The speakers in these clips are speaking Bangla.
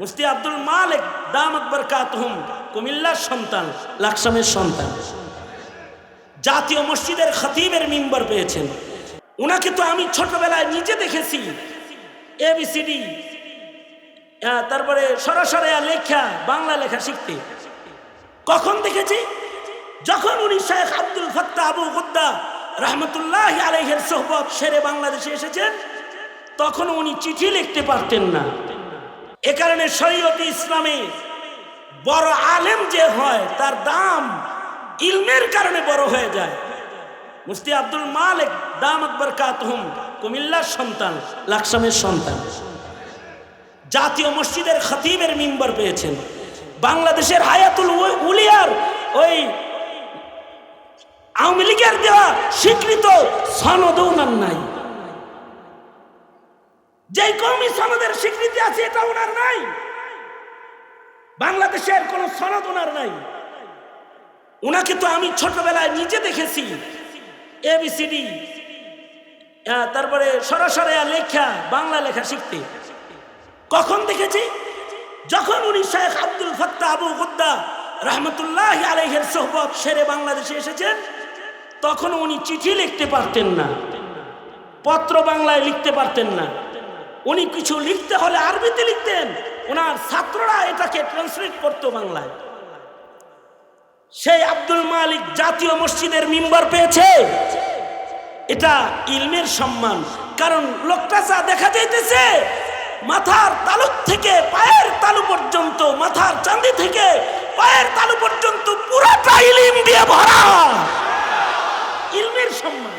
মুফতি আব্দুল মালিক দামাত বরকাতুহুম কুমিল্লার সন্তান, লাকসামের সন্তান, জাতীয় মসজিদের খতিবের মিম্বর পেয়েছেন। উনাকে তো আমি ছোটবেলায় নিজে দেখেছি এবিসিডি, তারপরে সরাসরি লেখা, বাংলা লেখা শিখতে। কখন দেখেছি? যখন উনি শেখ আব্দুল ফাত্তাহ আবু গুদ্দা রহমতুল্লাহ আলাইহির সোহবত সেরে বাংলাদেশে এসেছেন, তখন উনি চিঠি লিখতে পারতেন না। এ কারণে শরীয়তে ইসলামে বড় আলেম যে হয় তার দাম ইলমের কারণে বড় হয়ে যায়। মুফতি আব্দুল মালিক দামাত বরকাতুহুম কুমিল্লার সন্তান, লাকসামের সন্তান, জাতীয় মসজিদের খতিবের মিম্বর পেয়েছেন। বাংলাদেশের হায়াতুল উলিয়ার ওই আওয়ামী লীগের দেওয়া স্বীকৃত সনদও নাই। যে কওমি সনদের স্বীকৃতি আছে এটা ওনার নাই। বাংলাদেশের কোন সনদ ওনার নাই। উনাকে তো আমি ছোটবেলায় নিজে দেখেছি এবিসিডি, তারপরে সরাসরি লেখা, বাংলা লেখা শিখতে। কখন দেখেছি? যখন উনি শেখ আব্দুল ফাত্তাহ আবু গুদ্দা রহমতুল্লাহ আলাইহির সোহবত সেরে বাংলাদেশে এসেছেন, তখন উনি চিঠি লিখতে পারতেন না, পত্র বাংলায় লিখতে পারতেন না। উনি কিছু লিখতে হলে আরবিতে লিখতেন, ওনার ছাত্ররা এটাকে ট্রান্সলেট করতো বাংলায়। সেই আব্দুল মালিক জাতীয় মসজিদের মিম্বর পেয়েছে, এটা ইলমের সম্মান। কারণ লোকটা যা দেখা যাইতেছে, মাথার তালুক থেকে পায়ের তালু পর্যন্ত, মাথার চাঁদি থেকে পায়ের তালু পর্যন্ত পুরাটা ইলম দিয়ে ভরা, ইলমের সম্মান।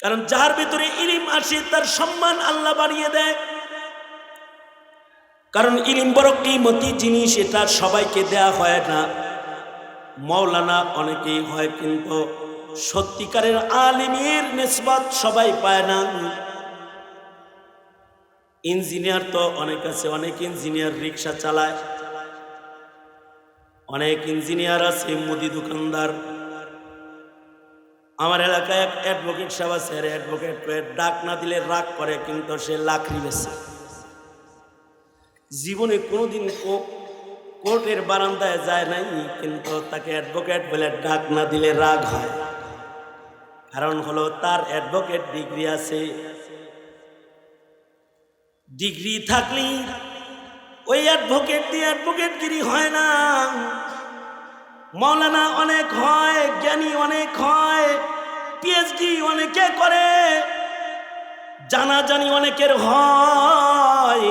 কারণ যার ভিতরে ইলম আসে তার সম্মান আল্লাহ বাড়িয়ে দেয়। কারণ ইলম বড় কিমতি জিনিস, এটা সবাইকে দেয়া হয় না। মাওলানা অনেকেই হয়, কিন্তু সত্যিকারের আলিমের নিসবত সবাই পায় না। ইঞ্জিনিয়ার তো অনেক আছে, অনেক ইঞ্জিনিয়ার রিক্সা চালায়, অনেক ইঞ্জিনিয়ার আছে মুদি দোকানদার। আমার এলাকায় এক অ্যাডভোকেট সাহেব আছে, অ্যাডভোকেট ডাক না দিলে রাগ করে, কিন্তু সে লাকড়ি বেচে। জীবনে কোনোদিন কোর্টের বারান্দায় যায় নাই, কিন্তু তাকে অ্যাডভোকেট বলে ডাক না দিলে রাগ হয়। কারণ হলো তার অ্যাডভোকেট ডিগ্রি আছে। ডিগ্রি থাকলে ওই অ্যাডভোকেট দিয়ে অ্যাডভোকেটগিরি হয় না। মাওলানা অনেক হয়, জ্ঞানী অনেক হয়, পিএইচডি অনেকে করে, জানাজানি অনেকের হয়,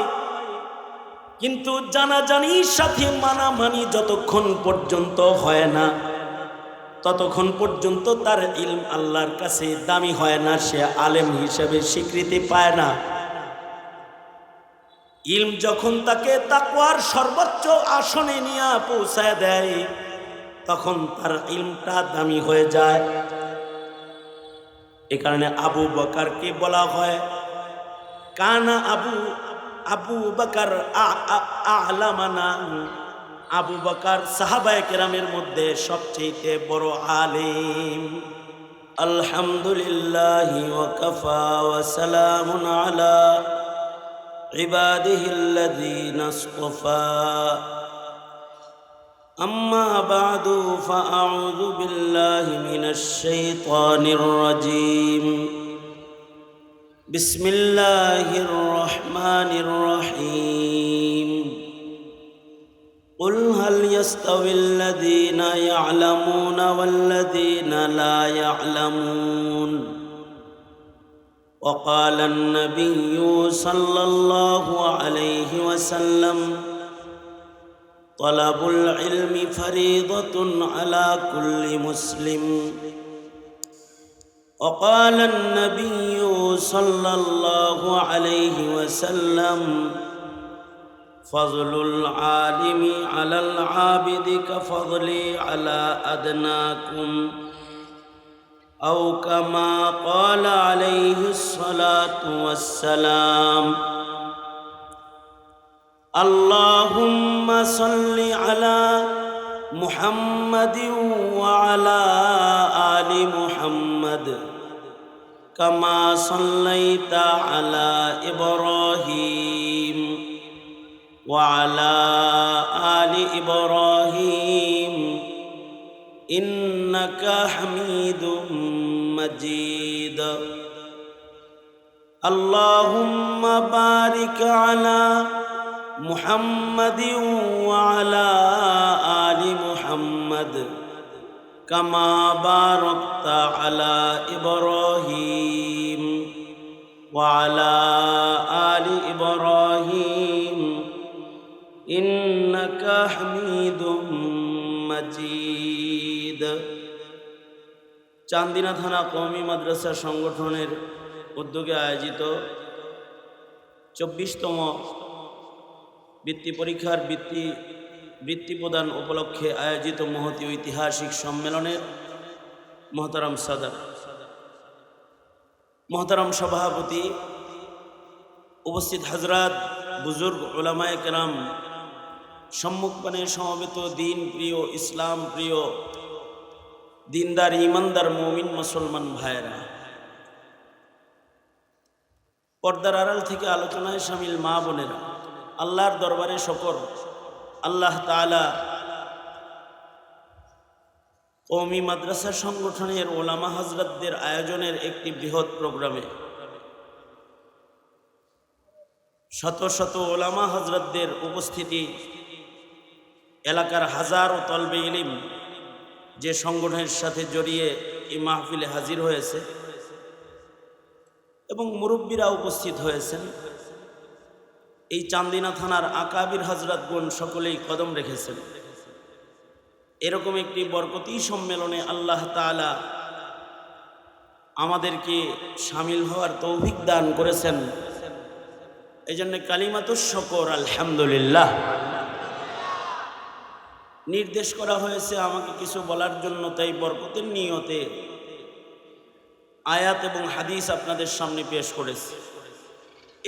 কিন্তু জানাজানির সাথে মানামানি যতক্ষণ পর্যন্ত হয় না, ততক্ষণ পর্যন্ত তার ইলম আল্লাহর কাছে দামি হয় না, সে আলেম হিসেবে স্বীকৃতি পায় না। ইলম যখন তাকে তাকওয়ার সর্বোচ্চ আসনে নিয়ে পৌঁছায় দেয়, তখন তার ইলমটা দামি হয়ে যায়। এ কারণে আবু বকরকে বলা হয় কানা আবু বকর আ'লামানা। আবু বকর সাহাবায়ে কেরামের মধ্যে সবচেয়ে বড় আলেম। আলহামদুলিল্লাহি ওয়া কাফা ওয়া সালামুন আলা ইবাদিহিল্লাযীনা ইসতাফা। أما بعد فأعوذ بالله من الشيطان الرجيم. بسم الله الرحمن الرحيم. قل هل يستوي الذين يعلمون والذين لا يعلمون. وقال النبي صلى الله عليه وسلم طلب العلم فريضة على كل مسلم. وقال النبي صلى الله عليه وسلم فضل العالم على العابد كفضلي على أدناكم، أو كما قال عليه الصلاة والسلام. اللهم صل على محمد وعلى آل محمد كما صليت على إبراهيم وعلى آل إبراهيم إنك حميد مجيد اللهم بارك على محمد وعلى آل محمد كما باركت على إبراهيم وعلى آل إبراهيم إنك حميد مجيد চান্দিনা থানা কওমি মাদ্রাসা সংগঠনের উদ্যোগে আয়োজিত 24তম বৃত্তি পরীক্ষার বৃত্তি প্রদান উপলক্ষে আয়োজিত মহতী ঐতিহাসিক সম্মেলনের মহতারাম সাদার, মহতারাম সভাপতি, উপস্থিত হযরত, বুজুর্গ, উলামায়ে কেরাম, সম্মুখপানে সমবেত দিন প্রিয়, ইসলাম প্রিয়, দিনদার, ইমানদার মুমিন মুসলমান ভাইয়েরা, পর্দার আড়াল থেকে আলোচনায় শামিল মা বোনেরা, আল্লাহর দরবারে শুকর, আল্লাহ তাআলা কওমি মাদ্রাসা সংগঠনের ওলামা হযরতদের আয়োজনের একটি বৃহৎ প্রোগ্রামে শত শত ওলামা হযরতদের উপস্থিতি, এলাকার হাজারো তলবে ইলম যে সংগঠনের সাথে জড়িয়ে এই মাহফিলে হাজির হয়েছে এবং মুরব্বীরা উপস্থিত হয়েছেন। এই চান্দিনা থানার আকাবির হযরতগণ সকলেই কদম রেখেছেন। এরকম একটি বরকতি সম্মেলনে আল্লাহ তাআলা আমাদেরকে শামিল হওয়ার তৌফিক দান করেছেন। এই জন্য কালিমাতুশ শুকর, আলহামদুলিল্লাহ। নির্দেশ করা হয়েছে আমাকে কিছু বলার জন্য, তাই বরকতের নিয়তে আয়াত এবং হাদিস আপনাদের সামনে পেশ করেছি।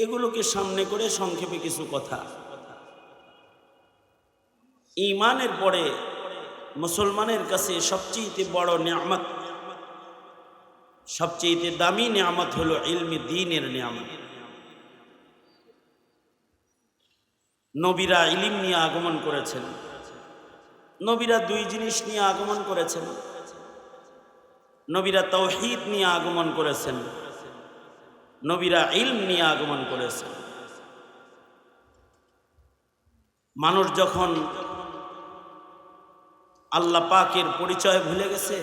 এগুলোকে সামনে করে সংক্ষেপে কিছু কথা। ঈমানের পরে মুসলমানের কাছে সবচেয়ে বড় নিয়ামত, সবচেয়ে দামি নিয়ামত হলো ইলমে দ্বীনের নিয়ামত। নবীরা ইলম নিয়ে আগমন করেছেন। নবীরা দুই জিনিস নিয়ে আগমন করেছেন। নবীরা তাওহীদ নিয়ে আগমন করেছেন, নবীরা ইলম নিয়ে আগমন করেছেন। মানুষ যখন আল্লাহ পাকের পরিচয় ভুলে গেছে,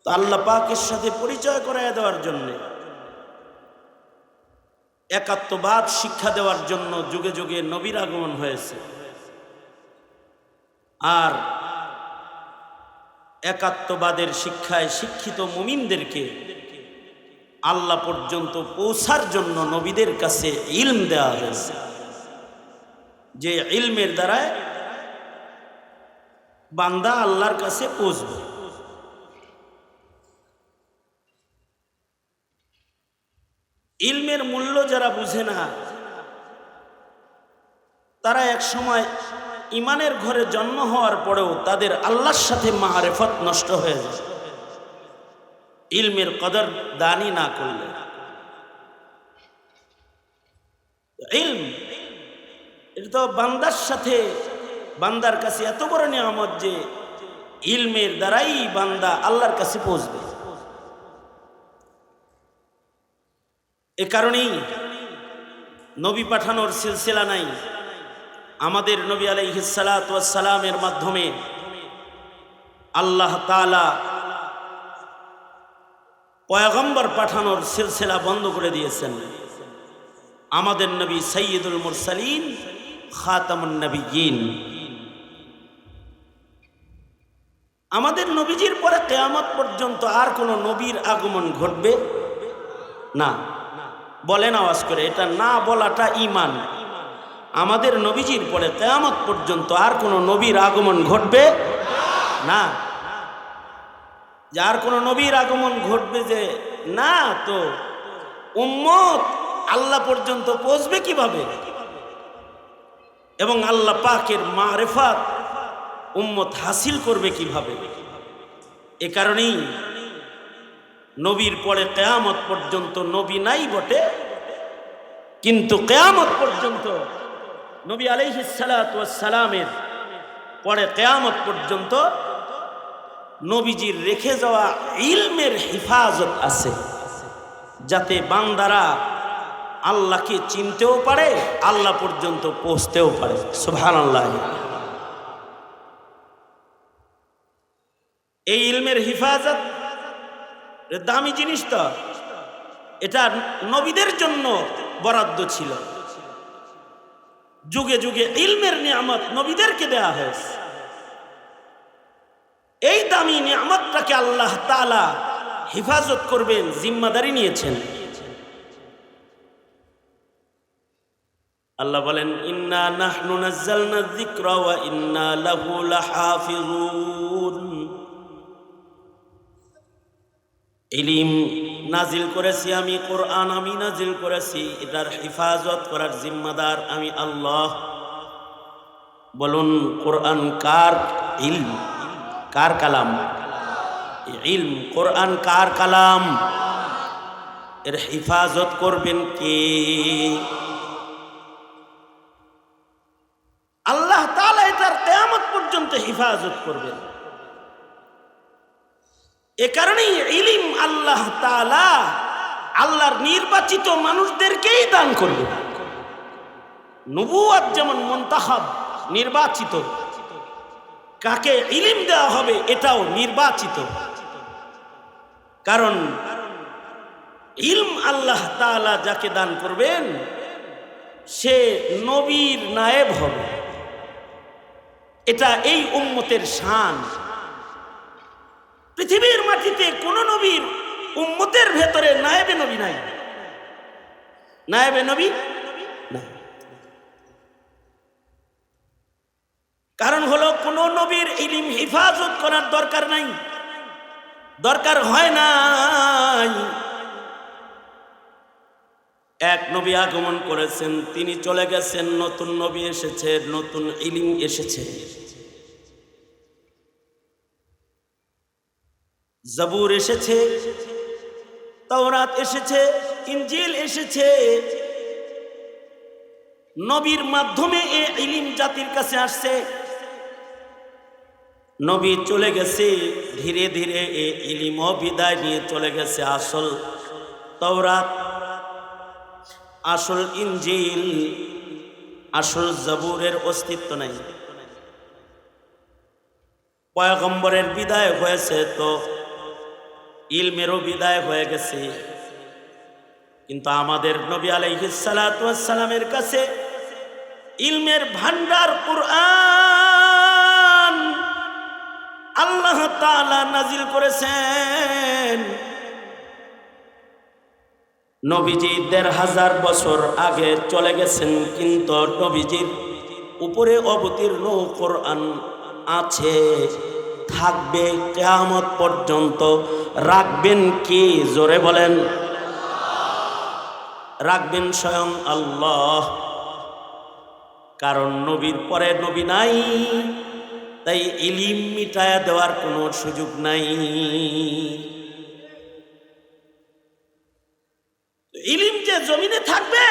তো আল্লাহ পাকের সাথে পরিচয় করায় দেওয়ার জন্য, একাত্মবাদ শিক্ষা দেওয়ার জন্য যুগে যুগে নবীর আগমন হয়েছে। আর একাত্মবাদের শিক্ষায় শিক্ষিত মুমিনদেরকে আল্লাহ পর্যন্ত পৌঁছার জন্য নবীদের কাছে ইলম দেওয়া হয়েছে, যে ইলমের দ্বারায় বান্দা আল্লাহর কাছে পৌঁছবে। ইলমের মূল্য যারা বুঝে না, তারা এক সময় ইমানের ঘরে জন্ম হওয়ার পরেও তাদের আল্লাহর সাথে মারিফত নষ্ট হয়ে যায়, ইলমের কদর দানি না করলে। ইলম এটা তো বান্দার সাথে, বান্দার কাছে এত বড় নিয়ামত যে ইলমের দ্বারাই বান্দা আল্লাহর কাছে পৌঁছবে। এ কারণেই নবী পাঠানোর সিলসিলা নাই। আমাদের নবী আলাইহিস সালাতু ওয়াস সালামের মাধ্যমে আল্লাহ তাআলা পয়গম্বর পাঠানোর সিলসিলা বন্ধ করে দিয়েছেন। আমাদের নবী সাইয়্যিদুল মুরসালিন, খাতামুন নবিয়্যিন। আমাদের নবীজির পরে কিয়ামত পর্যন্ত আর কোন নবীর আগমন ঘটবে না। বলেন আওয়াজ করে, এটা না বলাটা ঈমান। আমাদের নবীজির পরে কিয়ামত পর্যন্ত আর কোন নবীর আগমন ঘটবে না। যার কোন নবীর আগমন ঘটবে যে না, তো উম্মত আল্লাহ পর্যন্ত পৌঁছবে কিভাবে? এবং আল্লাহ পাকের মারিফাত উম্মত হাসিল করবে কিভাবে? এ কারণেই নবীর পরে কিয়ামত পর্যন্ত নবী নাই বটে, কিন্তু কিয়ামত পর্যন্ত নবী আলাইহিস সালাতু ওয়াস সালামের পরে কিয়ামত পর্যন্ত নবীজির রেখে যাওয়া ইলমের হেফাজত আছে, যাতে বান্দারা আল্লাহকে চিনতেও পারে, আল্লাহ পর্যন্ত পৌঁছতেও পারে। সুবহানাল্লাহ। এই ইলমের হেফাজত দামি জিনিস তো, এটা নবীদের জন্য বরাদ্দ ছিল। যুগে যুগে ইলমের নিয়ামত নবীদেরকে দেয়া হয়েছে। এই দামি নিয়ামতটাকে আল্লাহ তাআলা হেফাজত করবেন জিম্মাদারি নিয়েছেন। আল্লাহ বলেন, ইন্না নাহনু নাযালনা যিকরা ওয়া ইন্না লাহু লাহাফিজুন। ইলম নাজিল করেছি আমি, কোরআন আমি নাজিল করেছি, এটার হেফাজত করার জিম্মাদার আমি আল্লাহ। বলুন, কোরআন কার ইলম? কার কালাম? ইলম। কোরআন কার কালাম? এর হেফাজত করবেন কে? আল্লাহ তাআলা এটার কিয়ামত পর্যন্ত হেফাজত করবেন। এ কারণেই ইলম আল্লাহ তাআলা আল্লাহর নির্বাচিত মানুষদেরকেই দান করবেন। নবুয়ত যেমন মুনতাখাব, নির্বাচিত, কাকে ইলম দেওয়া হবে এটাও নির্বাচিত। কারণ ইলম আল্লাহ তাআলা যাকে দান করবেন সে নবীর নায়েব হবে। এটা এই উম্মতের শান। পৃথিবীর মাটিতে কোন নবীর উম্মতের ভেতরে নায়েবে নবী নাই, নায়েবে নবী নাই। কারণ হলো কোন নবীর ইলম হেফাজত করার দরকার নাই, দরকার হয় নাই। এক নবী আগমন করেছেন, তিনি চলে গেছেন, নতুন নবী এসেছে, নতুন ইলম এসেছে। জবুর এসেছে, তাওরাত এসেছে, ইনজিল এসেছে। নবীর মাধ্যমে এই ইলম জাতির কাছে আসছে। নবী চলে গেছে, ধীরে ধীরে এই ইলমও বিদায় নিয়ে চলে গেছে। আসল তাওরাত, আসল ইনজিল, আসল জবুরের অস্তিত্ব নাই। পয়গম্বরের বিদায় হয়েছে তো ইলমেরও বিদায় হয়ে গেছে। কিন্তু আমাদের নবী আলাইহিস সালাতু ওয়াস সালামের কাছে ইলমের ভান্ডার কুরআন আল্লাহ তাআলা নাজিল করেছেন। নবীজি ১৫০০ বছর আগে চলে গেছেন, কিন্তু নবীজির উপরে অবতীর্ণ কোরআন আছে, থাকবে কিয়ামত পর্যন্ত। রাখবেন কি? জোরে বলেন। রাখবেন স্বয়ং আল্লাহ। কারণ নবীর পরে নবী নাই, তাই ইলম মিটায়া দেওয়ার কোনো সুযোগ নাই। ইলম যে জমিনে থাকবে,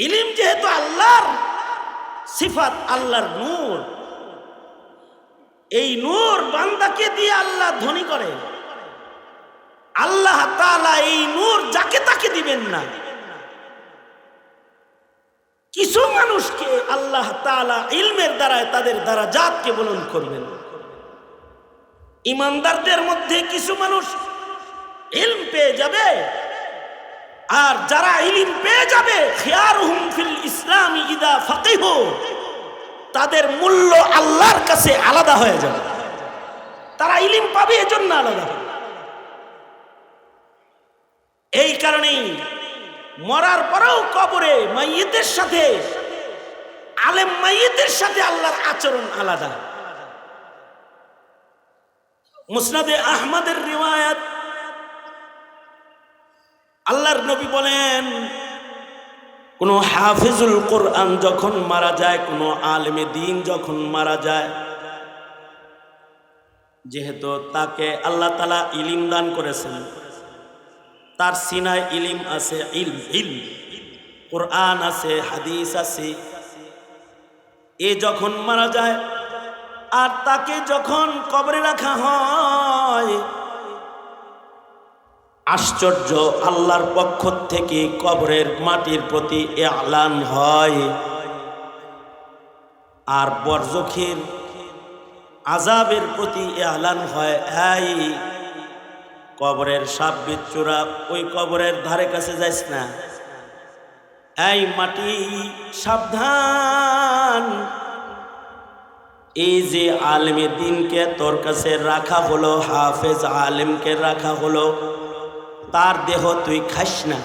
ইলম যেহেতু আল্লাহর সিফাত, আল্লাহর নূর, এই নূর বান্দাকে দিয়ে আল্লাহ ধনী করে। আল্লাহ তাআলা এই নূর যাকে তাকে দিবেন না। কিছু মানুষকে আল্লাহ তাআলা ইলমের দ্বারায় তাদের দারাজাতকে বুলন্দ করবেন। ইমানদারদের মধ্যে কিছু মানুষ ইলম পেয়ে যাবে, আর যারা ইলম পেয়ে যাবে খিয়ারুহুম ফিল ইসলামি ইদা ফাকিহু, তাদের মূল্য আল্লাহর কাছে আলাদা হয়ে যাবে। তারা ইলম পাবে এজন্য আলাদা হবে। এই কারণেই মরার পরেও কবরে মাইয়িতের সাথে, আলেম মাইয়িতের সাথে আল্লাহর আচরণ আলাদা। মুসনাদে আহমদের রিওয়ায়াত, আল্লাহর নবী বলেন, কোন হাফিজুল কোরআন যখন মারা যায়, কোন আলেমে দ্বীন যখন মারা যায়, যেহেতু তাকে আল্লাহ তাআলা ইলম দান করেছেন, তার সিনায় ইলম আছে, ইলম কোরআন আছে, হাদিস আছে। এ যখন মারা যায় আর তাকে যখন কবরে রাখা হয়, আশ্চর্য, আল্লাহর পক্ষ থেকে কবরের মাটির প্রতি এলান হয় আর বরজখের আযাবের প্রতি এলান হয়, এই কবরের সাপ বিচ্ছুরা ওই কবরের ধারে কাছে যাইস না, এই মাটি সাবধান, এই যে আলেমে দ্বীনকে তোর কাছে রাখা হলো, হাফেজ আলেমকে রাখা হলো, তার দেহ তুই খাস না।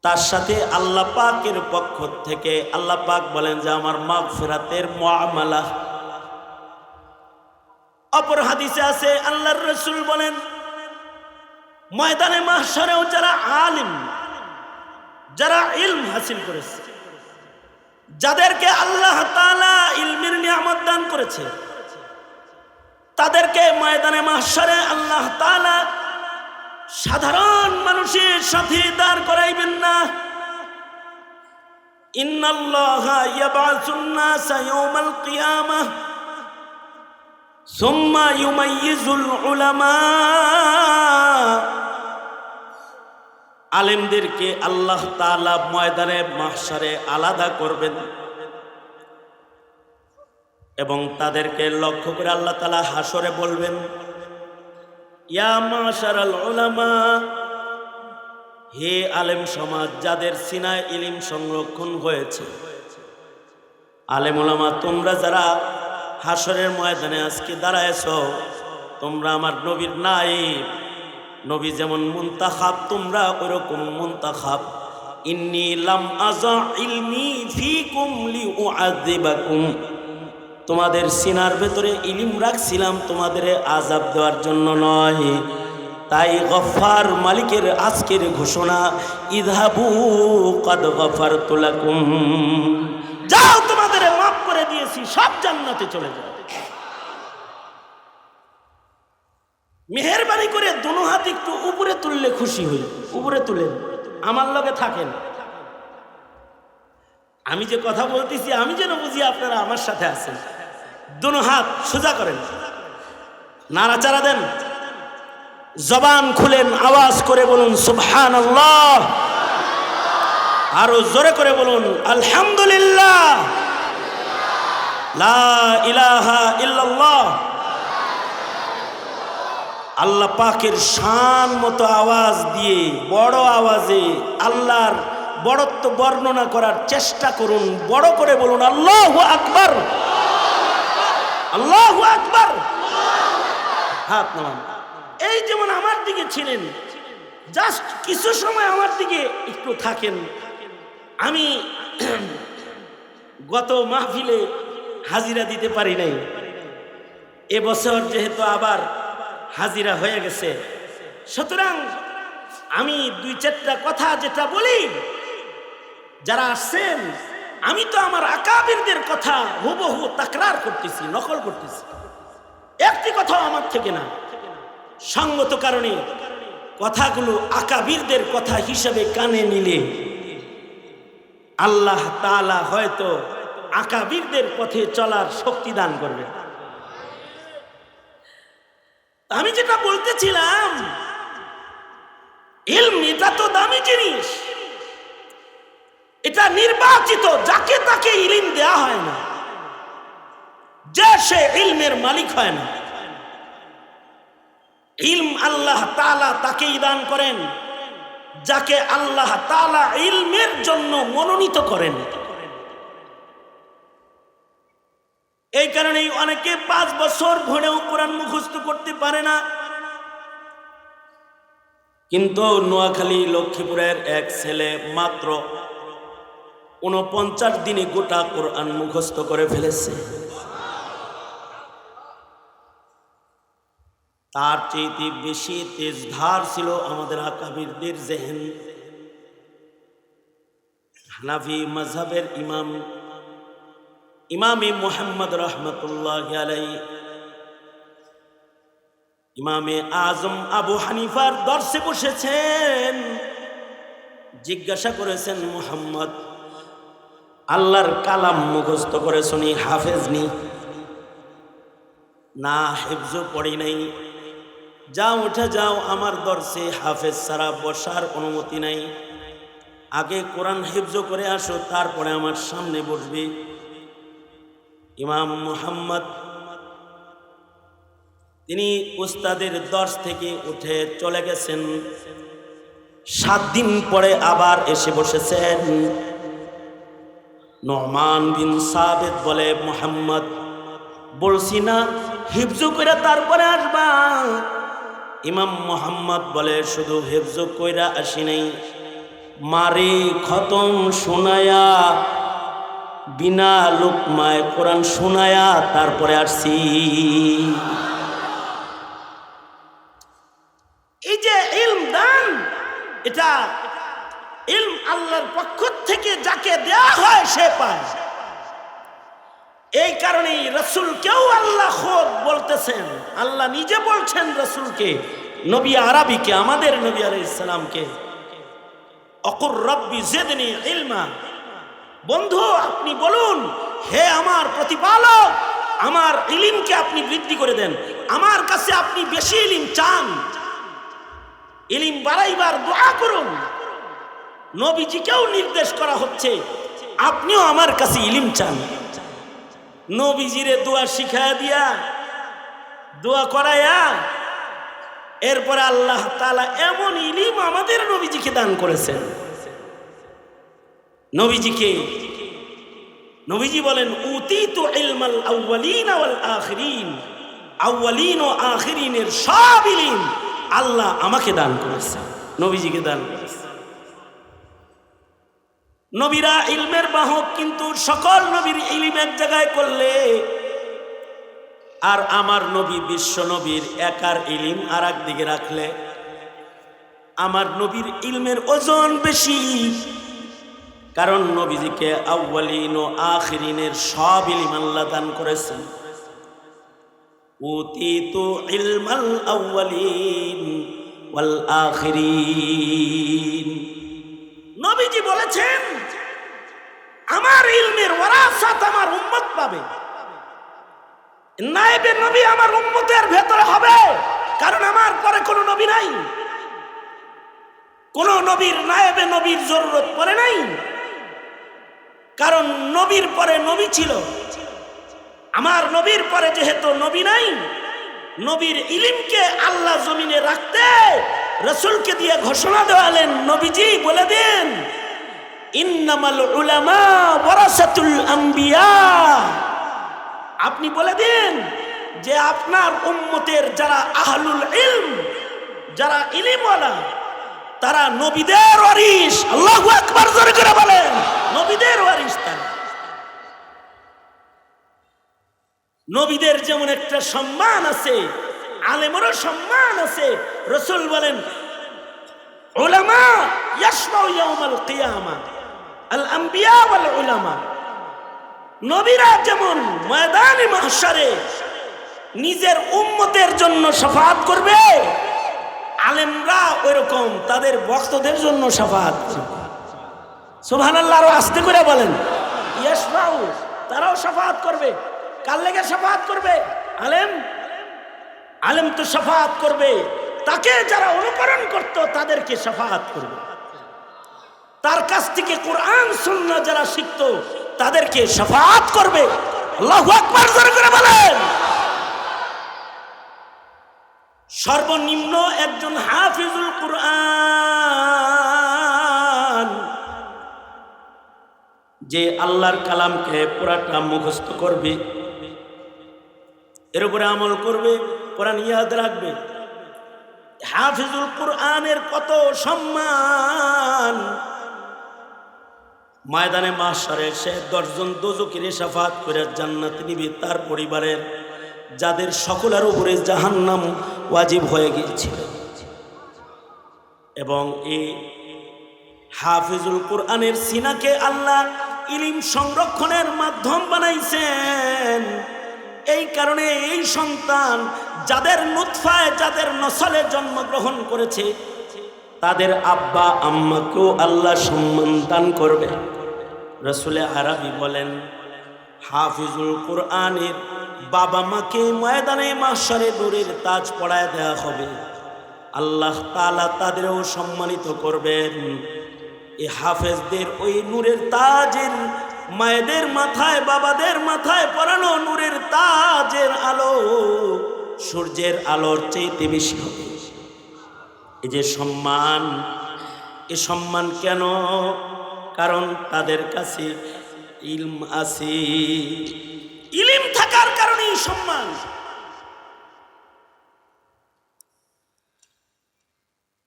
তার সাথে আল্লাহ পাকের পক্ষ থেকে আল্লাহ পাক বলেন যে আমার মাগফিরাতের মুআমালা। অপর হাদিসে আছে আল্লাহর রাসূল বলেন, ময়দানে মাহশারেও যারা আলিম, যারা ইলম হাসিল করেছে, যাদেরকে আল্লাহ তাআলা ইলমের নিয়ামত দান করেছে, তাদেরকে ময়দানে মাহশারে আল্লাহ তাআলা সাধারণ মানুষের সাথে দাঁড় করাইবেন না। ইন্নাল্লাহা ইয়াবআসুন নাসা ইয়াওমাল কিয়ামাহ সুম্মা ইউমাইয়িজুল উলামা। আলেমদেরকে আল্লাহ তাআলা ময়দানে মাহশারে আলাদা করবেন এবং তাদেরকে লক্ষ্য করে আল্লাহ তাআলা হাসরে বলবেন, ইয়া মাশারাল উলামা, হে আলেম সমাজ, যাদের সিনায় ইলম সংরক্ষণ হয়েছে, আলেম উলামা, তোমরা যারা হাসরের ময়দানে আজকে দাঁড়ায়ছো, তোমরা আমার নবীর নায়েব। নবী যেমন মুনতাখাব, তোমরা ওরকম মুনতাখাব। ইন্নী লাম আযা ইলমি ফীকুম লিউআযিবাকুম, তোমাদের সিনার ভেতরে ইলম রাখছিলাম তোমাদের আযাব দেওয়ার জন্য নয়। তাই গফফার মালিকের আজকের ঘোষণা, ইযহাবু কাদ গফারতু লাকুম, যাও তোমাদের মাফ করে দিয়েছি, সব জান্নাতে চলে যাও। মেহেরবানি করে দুনো হাত একটু উপরে তুললে খুশি হই, উপরে তুলেন, আমার লগে থাকেন। আমি যে কথা বলতেছি আমি যেন বুঝি আপনারা আমার সাথে আছেন। দুনো হাত সোজা করেন, নাড়াচাড়া দেন, জবান খুলেন, আওয়াজ করে বলুন সুবহানাল্লাহ, আরো জোরে করে বলুন আলহামদুলিল্লাহ, লা ইলাহা ইল্লাল্লাহ। আল্লাহ পাকের শান মতো আওয়াজ দিয়ে, বড় আওয়াজে আল্লাহর বড়ত্ব বর্ণনা করার চেষ্টা করুন। বড় করে বলুন আল্লাহু আকবার, আল্লাহু আকবার। হাত নামান। এই যেমন আমার দিকে ছিলেন, জাস্ট কিছু সময় আমার দিকে একটু থাকেন। আমি গত মাহফিলে হাজিরা দিতে পারি নাই, এবছর যেহেতু আবার হাজিরা হয়ে গেছে, সুতরাং আমি দুই চারটা কথা যেটা বলি, যারা আসছেন, আমি তো আমার আকাবিরদের কথা হুবহু তাকরার করতেছি, নকল করতেছি, একটি কথা আমার থেকে না। সঙ্গত কারণে কথাগুলো আকাবিরদের কথা হিসেবে কানে নিলে আল্লাহ তাআলা হয়তো আকাবিরদের পথে চলার শক্তি দান করবে। আমি যেটা বলতেছিলাম, ইলম এটা তো দামি জিনিস, এটা নির্বাচিত, যাকে তাকে ইলম দেয়া হয় না, যে সে ইলমের মালিক হয় না। ইলম আল্লাহ তাআলা তাকেই দান করেন যাকে আল্লাহ তাআলা ইলমের জন্য মনোনীত করেন। এই কারণেই অনেকে 5 বছর ধরেও কোরআন মুখস্থ করতে পারে না। কিন্তু নোয়াখালী লক্ষ্মীপুরের এক ছেলে মাত্র 49 দিনে গোটা কোরআন মুখস্থ করে ফেলেছে। তার চেয়ে বেশি তেজ ধার ছিল আমাদের আকাবিরদের জেহেন। হানাফি মাযহাবের ইমামে মুহাম্মদ রাহমাতুল্লাহি আলাইহি ইমামে আজম আবু হানিফার দর্শে বসেছেন। জিজ্ঞাসা করেছেন, মুহাম্মদ আল্লাহর কালাম মুখস্থ করে শুনি, হাফেজ নি? না, হেফজও পড়ি নাই। যাও, উঠে যাও, আমার দর্শে হাফেজ ছাড়া বসার অনুমতি নাই। আগে কোরআন হেফজ করে আসো, তারপরে আমার সামনে বসবে। ইমাম মুহাম্মদ তিনি উস্তাদের দর্শ থেকে উঠে চলে গেছেন। 7 দিন পরে আবার এসে বসেছেন। নোমান বিন সাবিত বলে, মুহাম্মদ বলছি না হিফজ কইরা তারপরে আসবা? ইমাম মুহাম্মদ বলে, শুধু হিফজ কইরা আসি নাই, মারে খতম শোনায়া, বিনা লুকমায় কোরআন শোনায়া তারপরে আসছি। এই যে ইলম দান, এটা ইলম আল্লাহর পক্ষ থেকে যাকে দেয়া হয় সে পায়। এই কারণেই রাসূলকেও আল্লাহ খোদ বলতেছেন, আল্লাহ নিজে বলছেন রাসূলকে, নবী আরবিকে, আমাদের নবী আলাইহিস সালামকে, অকুর রব্বি জিদনি ইলমা, বন্ধু আপনি বলুন, হে আমার প্রতিপালক, আমার ইলমকে আপনি বৃদ্ধি করে দেন। আমার কাছে আপনি বেশি ইলম চান, ইলম বাড়াইবার দোয়া করুন। নবীজিকেও নির্দেশ করা হচ্ছে, আপনিও আমার কাছে ইলম চান। নবীজিরে দোয়া শিখায়া দিয়া, দোয়া করায়া, এরপরে আল্লাহ তাআলা এমন ইলম আমাদের নবীজিকে দান করেছেন। নবীজি বলেন, উতীতু ইলমাল আউয়ালিন ওয়াল আখিরিন, আউয়ালিন ও আখিরিনের সব ইলম আল্লাহ আমাকে দান করেছে, নবীজিকে দান করেছে। নবীরা ইলমের বাহক, কিন্তু সকল নবীর ইলম এক জায়গায় করলে, আর আমার নবী বিশ্ব নবীর একার ইলম আর একদিকে রাখলে, আমার নবীর ইলমের ওজন বেশি। কারণ নবীজিকে আউয়ালিন ও আখিরিনের সব ইলম আল্লাহ দান করেছেন। উতীতু ইলমাল আউয়ালিন ওয়াল আখিরিন। নবীজি বলেছেন, আমার ইলমের ওয়ারাসাত আমার উম্মত পাবে। নায়েবে নবী আমার উম্মতের ভেতরে হবে, কারণ আমার পরে কোনো নবী নাই, কোন নবীর নায়েবে নবীর জরুরত পড়ে নাই, কারণ নবীর পরে নবী ছিল। আমার নবীর পরে যেহেতু নবী নাই, নবীর ইলমকে আল্লাহ জমিনে রাখতে রাসূলকে দিয়ে ঘোষণা দেওয়ালেন, নবীজি বলে দেন, ইন্নামাল উলামা ওয়ারাসাতুল আম্বিয়া। আপনি বলে দেন যে আপনার উম্মতের যারা আহলুল ইলম, যারা ইলমওয়ালা, তারা নবীদের ওয়ারিস। আল্লাহু আকবার, জোরে করে বলেন, নবীদের ওয়ারিস তারা। নবীদের যেমন একটা সম্মান আছে, আলেমেরও সম্মান আছে। রাসূল বলেন, উলামা ইয়াশফাউ ইয়াউমাল কিয়ামা আল আম্বিয়া ওয়াল উলামা। নবীরা যেমন ময়দানে মাহশারে নিজের উম্মতের জন্য শাফাআত করবে, আলেমরা ওইরকম তাদের ভক্তদের জন্য শাফাআত করবে। সুবহানাল্লাহ, আরো আস্তে করে বলেন, ইয়াশফাউ, তারাও শাফাআত করবে। কার লেগে শাফাআত করবে? আলেম তো শাফাআত করবে, তাকে যারা অনুকরণ করত তাদেরকে শাফাআত করবে। তার কাছ থেকে কোরআন সুন্নাহ যারা শিখত তাদেরকে শাফাআত করবে। আল্লাহু আকবার, জোরে করে বলেন। সর্বনিম্ন একজন হাফিজুল কুরআন, যে আল্লাহর কালামকে পুরাটা মুখস্থ করবে, এর উপরে আমল করবে, কোরআন ইয়াদ রাখবে, হাফিজুল কুরআনের কত সম্মান। ময়দানে মাহশারে সে 10 জন দোজখীর শাফাআত করে জান্নাত নিবে, তার পরিবারের যাদের সকলের উপরে জাহান্নাম ওয়াজিব হয়ে গিয়েছিল। এবং এই হাফিজুল কুরআনের সিনাকে আল্লাহ ইলম সংরক্ষণের মাধ্যম বানাইছেন। এই কারণে এই সন্তান যাদের নুতফায় যাদের নসলে জন্মগ্রহণ করেছে তাদের আব্বা আম্মাকেও আল্লাহ সম্মান দান করবে। রসুলে আরবি বলেন, হাফিজুল কোরআনের বাবা মাকে ময়দানে মাহশরে নূরের তাজ পরায় দেওয়া হবে, আল্লাহ তাআলা তাদেরও সম্মানিত করবেন। এই হাফেজদের ওই নূরের তাজের মায়েদের মাথায় বাবাদের মাথায় পরানো নূরের তাজের আলো সূর্যের আলোর চাইতে বেশি হবে। এই যে সম্মান, এ সম্মান কেন? কারণ তাদের কাছে ইলম আছে, ইলম থাকার কারণেই সম্মান।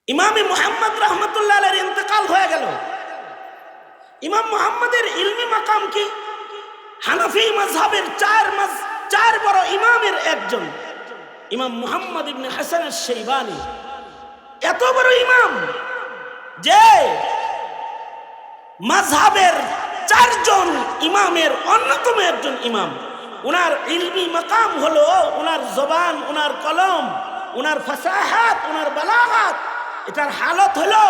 ইমামে মুহাম্মদ রাহমাতুল্লাহ আলাইহির ইন্তেকাল হয়ে গেল। ইমাম মুহাম্মদের ইলমি মাকাম কি? হানাফি মাযহাবের চার বড় ইমামের একজন ইমাম মুহাম্মদ ইবনে হাসান আশ-শাইবানী, এত বড় ইমাম যে মাযহাবের চারজন ইমামের অন্যতম একজন ইমাম। উনার ইলমি মাকাম হলো উনার জবান, উনার কলম, উনার ফাসাহাত, উনার বালাগাত। এটার হালত হলো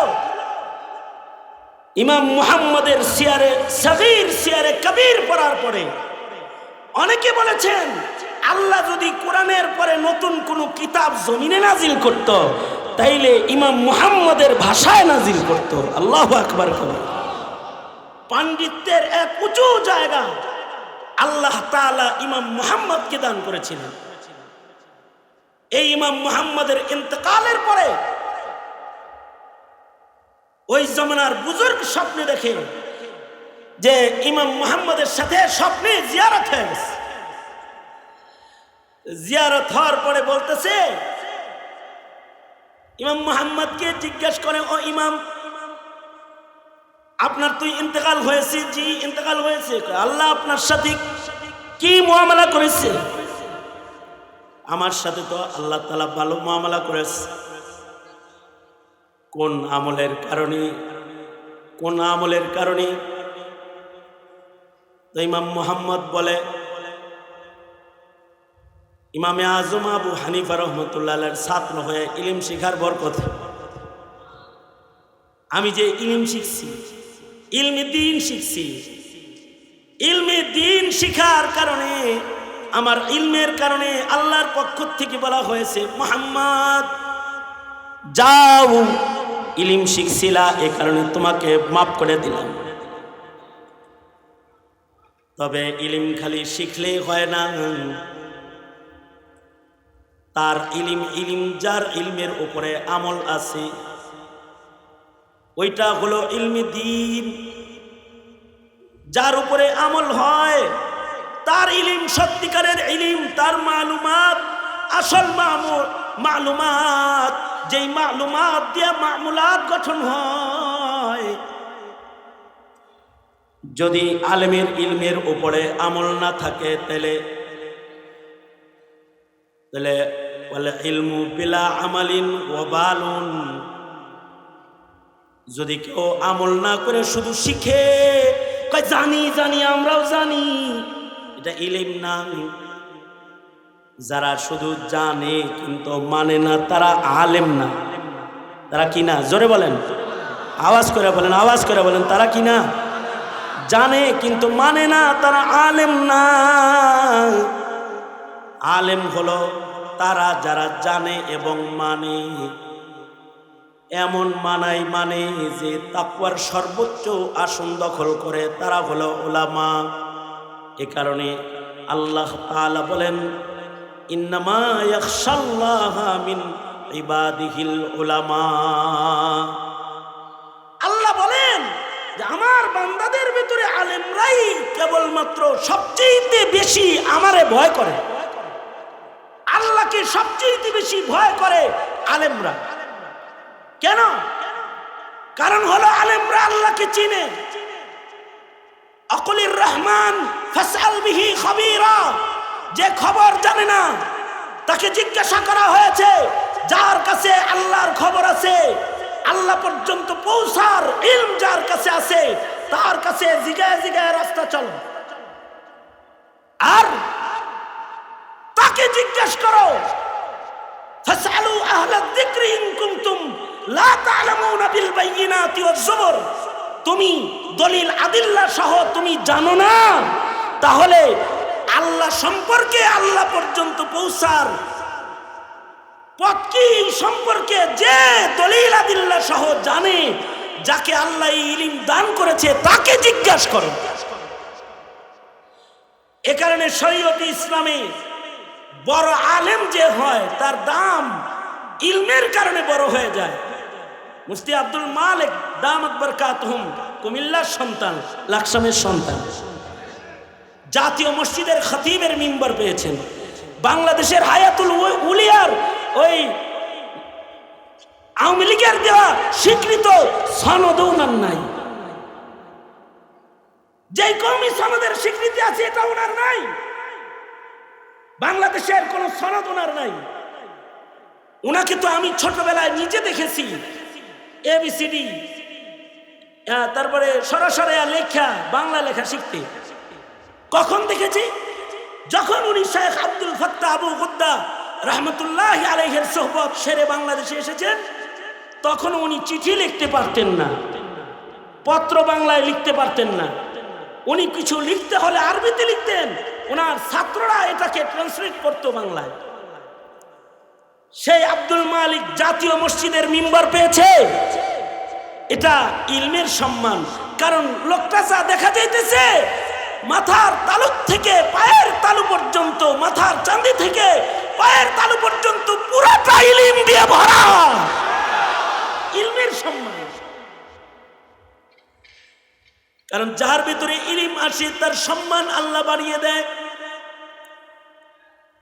ইমাম মুহাম্মদের সিয়ারে সগীর সিয়ারে কবির পড়ার পরে অনেকে বলেছেন আল্লাহ যদি কোরআনের পরে নতুন কোন কিতাব জমিনে নাজিল করত তাইলে ইমাম মুহাম্মদের ভাষায় নাজিল করত। আল্লাহু আকবার। পাণ্ডিত্যের এক উঁচু জায়গা আল্লাহ তাআলা ইমাম মুহাম্মদকে দান করেছিলেন। এই ইমাম মুহাম্মদের ইন্তেকালের পরে ওই জমানার বুজুর্গ স্বপ্নে দেখে যে ইমাম মুহাম্মদের সাথে স্বপ্নে জিয়ারত হয়ে গেছে। জিয়ারত হওয়ার পরে বলতেছে, ইমাম মুহাম্মদকে জিজ্ঞেস করে, ও ইমাম, আপনার তুই ইন্তেকাল হয়েছে? জি ইন্তেকাল হয়েছে। আল্লাহ আপনার সাথে কি মুআমালা করেছে? আমার সাথে তো আল্লাহ তাআলা ভালো মুআমালা করেছে। কোন আমলের কারণে? কোন আমলের কারণে? তো ইমাম মুহাম্মদ বলে, ইমামে আজম আবু হানিফা রহমতুল্লাহ আলাইহির ছাত্র হয়ে ইলম শিখার বরকত। আমি যে ইলম শিখছি, ইলমে দ্বীন শিখছি, ইলমে দ্বীন শিখার কারণে, আমার ইলমের কারণে আল্লাহর পক্ষ থেকে বলা হয়েছে, মুহাম্মদ যাও, ইলম শিখছিলা এ কারণে তোমাকে মাফ করে দিলাম। তবে ইলম খালি শিখলেই হয় না, তার ইলম যার ইলমের উপরে আমল আছে ওইটা হলো ইলমে দ্বীন। যার উপরে আমল হয় তার ইলম সত্যিকারের ইলম, তার মালুমাত আসল মালুমাত, যেই মালুমাত দিয়ে মামুলাত গঠন হয়। যদি আলেমের ইলমের উপরে আমল না থাকে তাহলে বলে ইলমু বিলা আমালিন ওয়াবালুন। যদি কেউ আমল না করে শুধু শিখে কয় জানি জানি আমরাও জানি, এটা ইলম না। যারা শুধু জানে কিন্তু মানে না তারা আলেম না। তারা কি না? জোরে বলেন, আওয়াজ করে বলেন, আওয়াজ করে বলেন, তারা কি না? জানে কিন্তু মানে না, তারা আলেম না। আলেম হলো তারা যারা জানে এবং মানে, এমন মানে যে তাকওয়ার সর্বোচ্চ আসন দখল করে, তারা হলো উলামা। এ কারণে আল্লাহ তাআলা বলেন, ইন্নামা ইয়াখশাল্লাহা মিন ইবাদিহিল উলামা। আল্লাহ বলেন যে আমার বান্দাদের ভিতরে আলেমরাই কেবলমাত্র সবচেয়ে বেশি আমারে ভয় করে। আল্লাহকে সবচেয়ে বেশি ভয় করে আলেমরা। কেন? কারণ হলো আলেমরা আল্লাহকে চিনে। আকুলির রহমান ফাসআল বিহি খাবীরা, যে খবর জানে না তাকে জিজ্ঞাসা করা হয়েছে। যার কাছে আল্লাহর খবর আছে, আল্লাহ পর্যন্ত পৌঁছার ইলম যার কাছে আছে, তার কাছে জিগায় জিগায় রাস্তা চলো। আর জিজ্ঞাসা করো, ফাসআলু আহলা যিকরি ইন কুনতুম লা তা'লামুনা বিল বাইয়িনাতি ওয়াজ জুবুর। তুমি দলিল আদিল্লা সহ তুমি জানো না, তাহলে আল্লাহ সম্পর্কে আল্লাহ পর্যন্ত পৌঁছার পথ কি সম্পর্কে যে দলিল আদিল্লা সহ জানে, যাকে আল্লাহ ইলম দান করেছে তাকে জিজ্ঞাসা করো। এ কারণে শরীয়তে ইসলামে বড় আলেম যে হয় তার দাম ইলমের কারণে বড় হয়ে যায়। মুফতি আব্দুল মালিক দামাত বারাকাতুহুম কুমিল্লার সন্তান, লাকসামের সন্তান, জাতীয় মসজিদের খতিবের মিম্বর পেয়েছেন। বাংলাদেশের হায়াতুল উলিয়ার ওই আওয়ামী লীগের দেওয়া স্বীকৃত সনদও নাই। যে কওমি সনদের স্বীকৃতি আছে এটা ওনার নাই, বাংলাদেশের কোন সনদ ওনার নাই। ওনাকে তো আমি ছোটবেলায় নিজে দেখেছি এবিসিডি, তারপরে সরাসরি লেখা বাংলা লেখা শিখতে। কখন দেখেছি? যখন উনি শেখ আব্দুল ফাত্তাহ আবু গুদ্দা রহমতুল্লাহ আলাইহির সোহবত সেরে বাংলাদেশে এসেছেন, তখন উনি চিঠি লিখতে পারতেন না, পত্র বাংলায় লিখতে পারতেন না। উনি কিছু লিখতে হলে আরবিতে লিখতেন, ওনার ছাত্ররা এটাকে ট্রান্সলেট করতো বাংলায়। সেই আব্দুল মালিক জাতীয় মসজিদের মিম্বর পেয়েছে, এটা ইলমের সম্মান। কারণ লোকটা যা দেখা যাইতেছে, মাথার তালু থেকে পায়ের তালু পর্যন্ত, মাথার চাঁদি থেকে পায়ের তালু পর্যন্ত পুরোটা ইলম দিয়ে ভরা, ইলমের সম্মান। কারণ যার ভিতরে ইলম আসে তার সম্মান আল্লাহ বাড়িয়ে দেয়।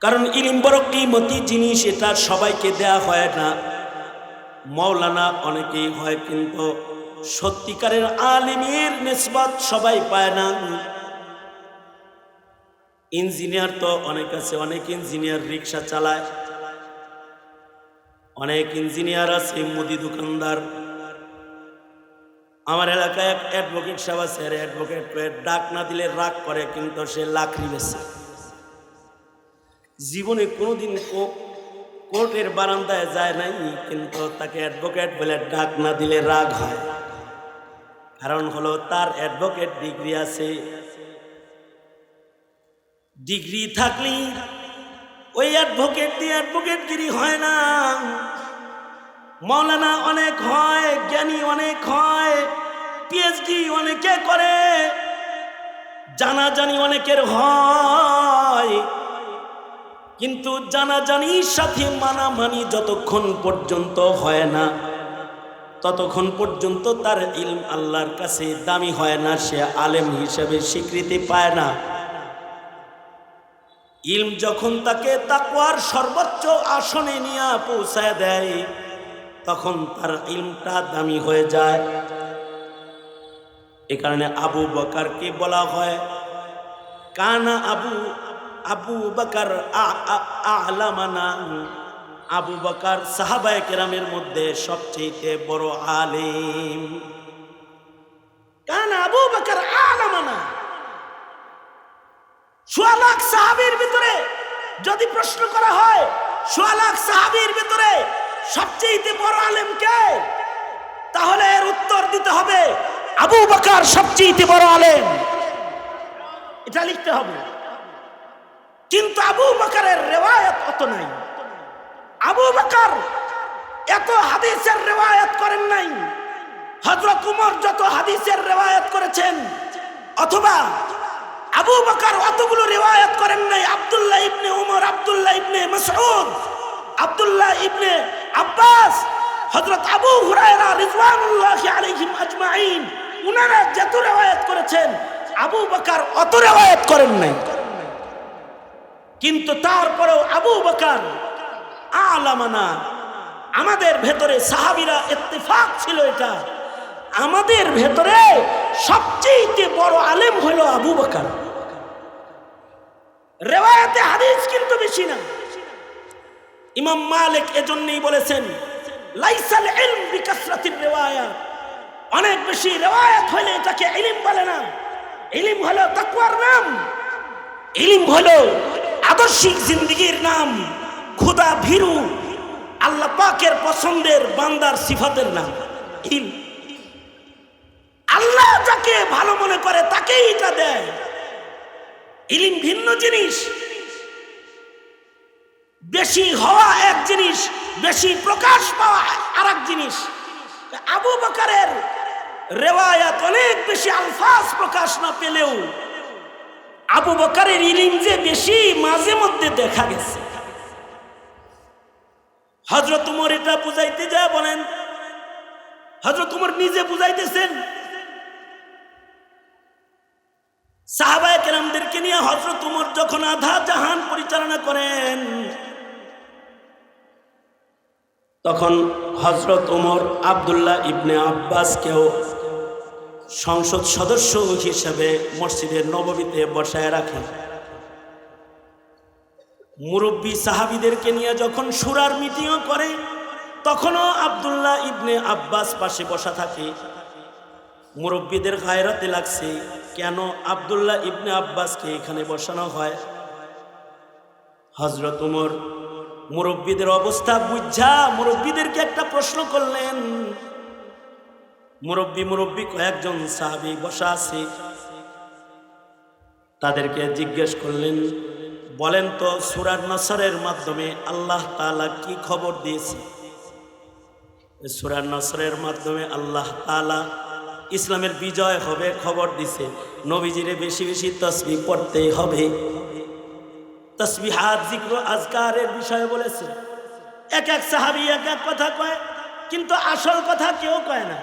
কারণ ইলম বড় কিমতি জিনিস, এটা সবাইকে দেয়া হয় না। মাওলানা অনেকেই হয়, কিন্তু সত্যিকারের আলিমের নিসবত সবাই পায় না। ইঞ্জিনিয়ার তো অনেক আছে, অনেক ইঞ্জিনিয়ার রিক্সা চালায়, অনেক ইঞ্জিনিয়ার আছে মুদি দোকানদার। আমার এলাকায় এক অ্যাডভোকেট সাহেব আছে, অ্যাডভোকেট ডাক না দিলে রাগ করে, কিন্তু সে লাকড়ি বেচে। জীবনে কোনোদিন কোর্টের বারান্দায় যায় নাই, কিন্তু তাকে অ্যাডভোকেট বলে ডাক না দিলে রাগ হয়। কারণ হলো তার অ্যাডভোকেট ডিগ্রি আছে। ডিগ্রি থাকলেই ওই অ্যাডভোকেট দিয়ে অ্যাডভোকেটগিরি হয় না। মাওলানা অনেক হয়, জ্ঞানী অনেক হয়, পিএইচডি অনেকে করে, জানাজানি অনেকের হয়, কিন্তু জানাজানির সাথে মানামানি যতক্ষণ পর্যন্ত হয় না, ততক্ষণ পর্যন্ত তার ইলম আল্লাহর কাছে দামি হয় না, সে আলেম হিসেবে স্বীকৃতি পায় না। ইলম যখন তাকে তাকওয়ার সর্বোচ্চ আসনে নিয়ে পৌঁছায় দেয়, তখন তার ইলমটা দামি হয়ে যায়। এ কারণে আবু বকরকে বলা হয় কানা আবু বকর আ'লামানা। আবু বকর সাহাবায়ে কেরামের মধ্যে সবচেয়ে বড় আলেম। কানা আবু বকর আ'লামানা। 1.5 লাখ সাহাবীর ভিতরে যদি প্রশ্ন করা হয় 1.5 লাখ সাহাবীর ভিতরে সবচেয়ে বড় আলেম কে, তাহলে এর উত্তর দিতে হবে আবু বকর সবচেয়ে বড় আলেম, এটা লিখতে হবে। কিন্তু আবু বকরের রিওয়ায়াত অত নাই। আবু বকর এত হাদিসের রিওয়ায়াত করেন নাই। হযরত ওমর যত হাদিসের রিওয়ায়াত করেছেন, অথবা আবু বকর অতগুলো রিওয়ায়াত করেন নাই। আব্দুল্লাহ ইবনে ওমর, আব্দুল্লাহ ইবনে মাসউদ, আব্দুল্লাহ ইবনে আব্বাস, হযরত আবু হুরায়রা রিজওয়ানুল্লাহি আলাইহিম আজমাইন, উনারা যত রিওয়ায়াত করেছেন আবু বকর অত রিওয়ায়াত করেন নাই। কিন্তু তারপরেও আবু বকর আ'লামানা। আমাদের ভেতরে সাহাবীরা ইত্তেফাক ছিল, এটা আমাদের ভেতরে সবচেয়ে বড় আলেম হলো আবু বকর। রিওয়ায়াতে হাদিস কিন্তু বেশি না। ইমাম মালিক এজন্যই বলেছেন লাইসাল ইলম বিকাসরাতির রিওয়ায়াত। অনেক বেশি রিওয়ায়াত হলে এটাকে ইলম বলে না। ইলম হলো তাকওয়ার নাম। ইলম হলো আদর্শিক জিন্দেগির নাম খুদা ভীরু, আল্লাহ পাকের পছন্দের বান্দার সিফাতের নাম ইলম। আল্লাহ যাকে ভালো মনে করে তাকেই এটা দেয়। ইলম ভিন্ন জিনিস, বেশি হওয়া এক জিনিস, বেশি প্রকাশ পাওয়া আর এক জিনিস। আবু বকরের রেওয়ায়াত অনেক বেশি আলফাজ প্রকাশ না পেলেও আবু বকরের ইলম যে বেশি মাঝে মধ্যে দেখা গেছে। হযরত উমর এটা বুঝাইতে যায় বলেন, হযরত উমর নিজে বুঝাইতেছেন, সাহাবায়ে কেরামদেরকে নিয়ে হযরত উমর যখন আধা জাহান পরিচালনা করেন, তখন হযরত উমর আব্দুল্লাহ ইবনে আব্বাসকেও সংসদ সদস্য হিসেবে মসজিদের নববীতে বসায় রাখেন। মুরব্বী সাহাবীদেরকে নিয়ে যখন শুরার মিটিংও করে, তখনও আব্দুল্লাহ ইবনে আব্বাস পাশে বসা থাকে। মুরব্বীদের গায়রাতে লাগছে, কেন আব্দুল্লাহ ইবনে আব্বাসকে এখানে বসানো হয়। হযরত উমর মুরব্বীদের অবস্থা বুঝা মুরব্বীদেরকে একটা প্রশ্ন করলেন। মুরব্বী কয়েকজন সাহাবী বসা আছে, তাদেরকে জিজ্ঞেস করলেন, বলেন তো সূরা নসরের মাধ্যমে আল্লাহ তাআলা কি খবর দিয়েছে? সূরা নসরের মাধ্যমে আল্লাহ তাআলা ইসলামের বিজয় হবে খবর দিছে। নবীজিরে বেশি বেশি তাসবিহ পড়তে হবে, তাসবিহাত জিক্র আজকারের বিষয়ে বলেছে। এক এক সাহাবী এক এক কথা কয়, কিন্তু আসল কথা কেউ কয় না।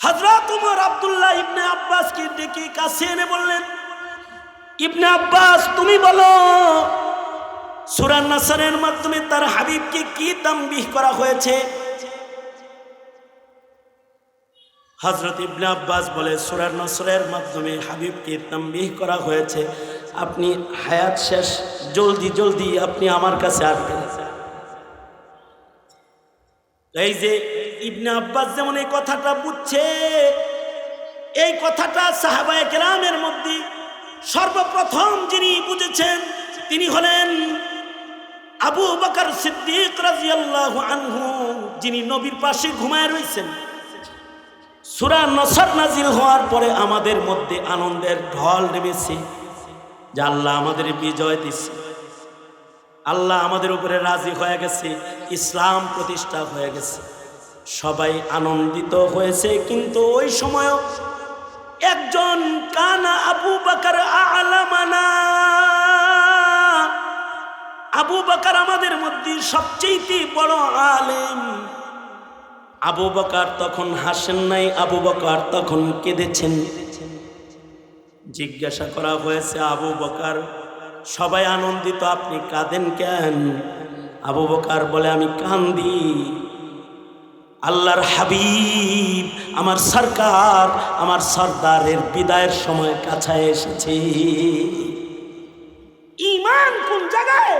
হযরত উমর আব্দুল্লাহ ইবনে আব্বাসকে ডেকে কাছে এনে বললেন, ইবনে আব্বাস তুমি বলো, সূরা নসরের মাধ্যমে তার হাবিবকে কি তামবিহ করা হয়েছে? হযরত ইবনে আব্বাস বলে, সূরা নসরের মাধ্যমে হাবিবকে তামবিহ করা হয়েছে, আপনি হায়াত শেষ, জলদি জলদি আপনি আমার কাছে আসবেন। এই যে ইবনে আব্বাস যেমন এই কথাটা বুঝছে, এই কথাটা সাহাবায়ে কেরামের মধ্যে সর্বপ্রথম যিনি বুঝেছেন তিনি হলেন আবু বকর সিদ্দিক রাদিয়াল্লাহু আনহু, যিনি নবীর পাশে ঘুমায় রয়েছেন। সূরা নসর নাজিল হওয়ার পরে আমাদের মধ্যে আনন্দের ঢল নেমেছে যে আল্লাহ আমাদের বিজয় দিচ্ছে, আল্লাহ আমাদের উপরে রাজি হয়ে গেছে, ইসলাম প্রতিষ্ঠা হয়ে গেছে, সবাই আনন্দিত হয়েছে। কিন্তু ওই সময় একজন কানা আবু বকর আ'লামানা, আবু বকর আমাদের মধ্যে সবচেয়ে বড় আলেম। আবু বকর তখন হাসেন নাই, আবু বকর তখন কেঁদেছেন। জিজ্ঞাসা করা হয়েছে, আবু বকর সবাই আনন্দিত, আপনি কাঁদেন কেন? আবু বকর বলে, আমি কান্দি, আল্লাহর হাবিব আমার সরকার আমার সরদারের বিদায়ের সময় কাছে এসেছে। ঈমান কোন জায়গায়?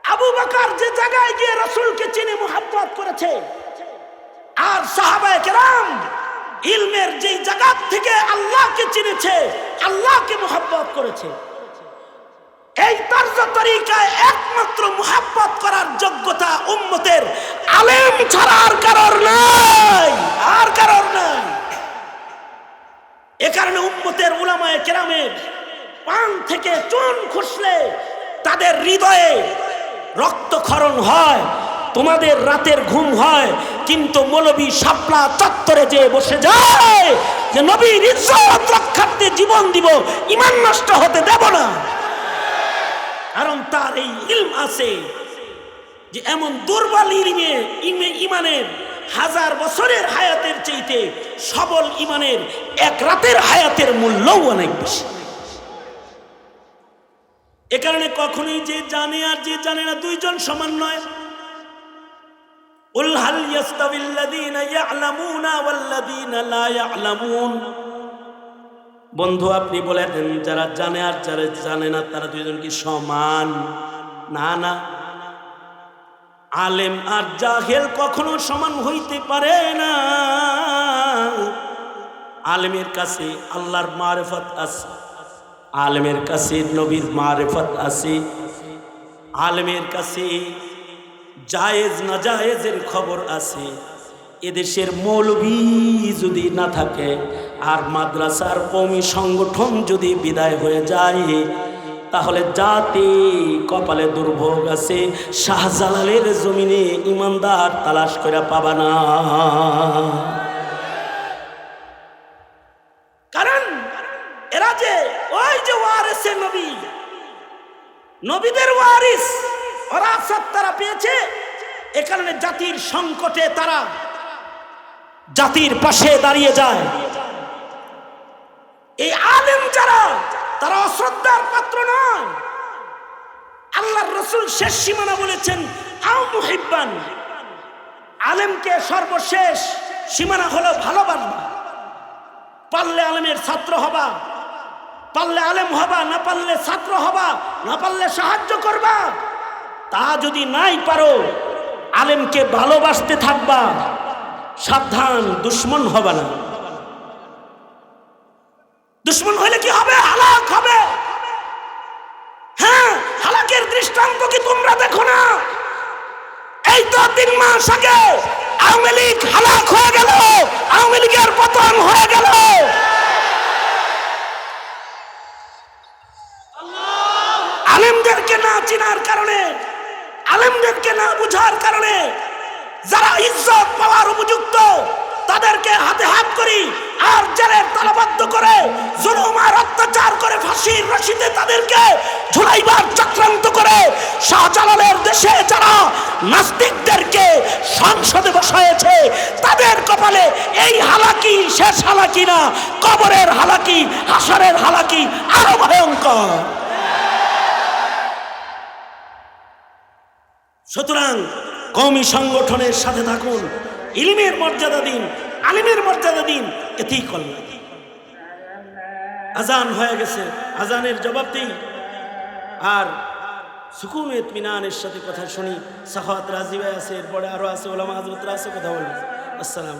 আবু বকর যে জায়গায় গিয়ে রাসূলকে চিনে মুহাব্বত করেছে, আর সাহাবায়ে কেরাম ইলমের যে জায়গা থেকে আল্লাহকে চিনেছে, আল্লাহকে মুহাব্বত করেছে, এই তর্জ তরিকায় একমাত্র মুহাব্বত করার যোগ্যতা উম্মতের আলেম ছাড়া আর কারোর নাই, আর কারোর নাই। এ কারণে উম্মতের উলামায়ে কেরামের পান থেকে চুন খুসলে তাদের হৃদয়ে রক্তক্ষরণ হয়, তোমাদের রাতের ঘুম হয়, কিন্তু মৌলবী শাপলা চত্বরে যে বসে যায় যে নবীর ইজ্জত রক্ষার্থে জীবন দিব, ঈমান নষ্ট হতে দেব না। কারণ তার এই ইলম আছে যে এমন দুর্বল ইমানের হাজার বছরের হায়াতের চাইতে সবল ইমানের এক রাতের হায়াতের মূল্যও অনেক বেশি। এ কারণে কখনোই যে জানে আর যে জানে না দুইজন সমান নয়। উল হাল ইয়াস্তাবিল্লাযীনা ইয়া'লামুনা ওয়াল্লাযীনা লা ইয়া'লামুন, বন্ধু আপনি বলে দেন যারা জানে আর যারা জানে না তারা দুইজন কি সমান? না না, আলেম আর জাহেল কখনো সমান হইতে পারে না। আলেমের কাছে আল্লাহর মারিফত আছে, আলেমের কাছে নবীর মারিফত আছে, আলেমের কাছে জায়েজ না জায়েজের খবর আছে। এদেশের মৌলভী যদি না থাকে আর মাদ্রাসার কওমি সংগঠন যদি বিদায় হয়ে যায়, তাহলে জাতি কপালে দুর্ভোগ আছে। শাহজালালের জমিনে ইমানদার তালাশ করে পাবা না। কারণ এরা যে ওই যে ওয়ারিসে নবী, নবীদের ওয়ারিস, ওরাসাত তারা পেয়েছে। এ কারণে জাতির সংকটে তারা জাতির পাশে দাঁড়িয়ে যায়। এই আলেম যারা, তারা অশ্রদ্ধার পাত্র নয়। আল্লাহর রাসূল শেষ সীমানা বলেছেন আও মুহিব্বান, আলেমকে সর্বশেষ সীমানা হলো ভালোবাসবা। পারলে আলেমের ছাত্র হবা, পারলে আলেম হবা, না পারলে ছাত্র হবা, না পারলে সাহায্য করবা। তা যদি নাই পারো, আলেমকে ভালোবাসতে থাকবা। সাবধান, দুশ্মন হবে না। দুশ্মন হইলে কি হবে? হালাক হবে। হ্যাঁ, হালাকের দৃষ্টান্ত কি তোমরা দেখো না? এই তো 3 মাস আগে আওয়ামী লীগ হালাক হয়ে গেল, আওয়ামী লীগের পতন হয়ে গেল। আলেমদেরকে না চিনার কারণে, আলেমদেরকে না বুঝার কারণে যারা ইজ্জত পাওয়ার উপযুক্ত তাদেরকে হাতে হাত করি আর জেলের তালাবদ্ধ করে জুলুম আর অত্যাচার করে ফাঁসির রশিতে তাদেরকে ঝুলাইবার চক্রান্ত করে শাহজালালের দেশে যারা নাস্তিকদেরকে সংসদে বসায়েছে, তাদের কপালে এই হালাকি শেষ হালাকি না, কবরের হালাকি, হাসরের হালাকি আরো ভয়ঙ্কর। সুতরাং কওমি সংগঠনের সাথে থাকুন, ইলমের মর্যাদা দিন, আলিমের মর্যাদা দিন, এতেই কল্যাণ। আজান হয়ে গেছে, আজানের জবাব দিই আর সুকুন ইতমিনানের সাথে কথা শুনি। সাখাওয়াত রাজি ভাই আছে, এরপরে আরো আছে, ওলামা হযরতরা আছে, কথা বলবো। আসসালাম।